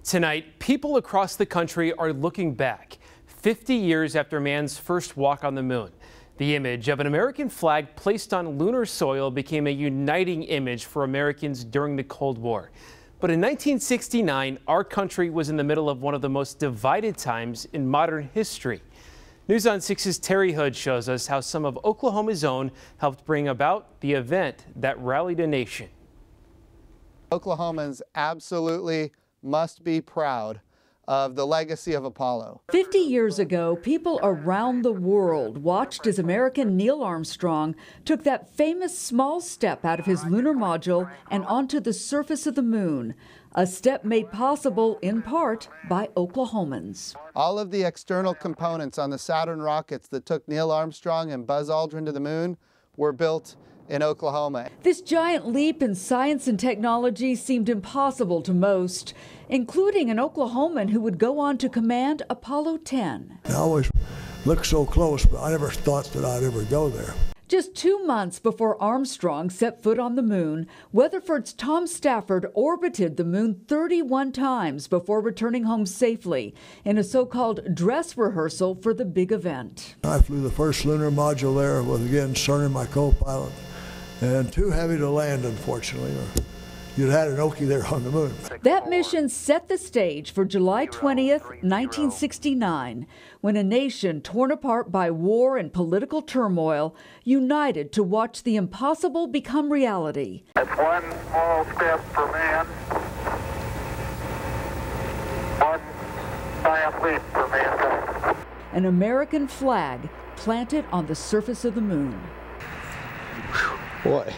Tonight, people across the country are looking back 50 years after man's first walk on the moon. The image of an American flag placed on lunar soil became a uniting image for Americans during the Cold War. But in 1969, our country was in the middle of one of the most divided times in modern history. News on 6's Terry Hood shows us how some of Oklahoma's own helped bring about the event that rallied a nation. Oklahomans absolutely must be proud of the legacy of Apollo. 50 years ago, people around the world watched as American Neil Armstrong took that famous small step out of his lunar module and onto the surface of the moon, a step made possible in part by Oklahomans. All of the external components on the Saturn rockets that took Neil Armstrong and Buzz Aldrin to the moon were built in Oklahoma. This giant leap in science and technology seemed impossible to most, including an Oklahoman who would go on to command Apollo 10. I always looked so close, but I never thought that I'd ever go there. Just 2 months before Armstrong set foot on the moon, Weatherford's Tom Stafford orbited the moon 31 times before returning home safely in a so-called dress rehearsal for the big event. I flew the first lunar module there with, again, Cerny, my co-pilot, and too heavy to land, unfortunately, or you'd had an Okie there on the moon. That mission set the stage for July 20th, 1969, when a nation torn apart by war and political turmoil united to watch the impossible become reality. It's one small step for man, one giant leap for mankind. An American flag planted on the surface of the moon. Boy.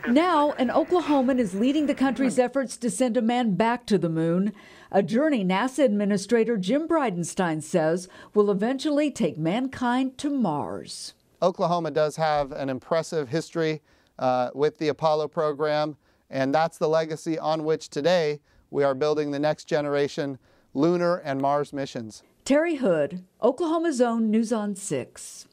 Now, an Oklahoman is leading the country's efforts to send a man back to the moon, a journey NASA Administrator Jim Bridenstine says will eventually take mankind to Mars. Oklahoma does have an impressive history with the Apollo program, and that's the legacy on which today we are building the next generation lunar and Mars missions. Terry Hood, Oklahoma's own News on 6.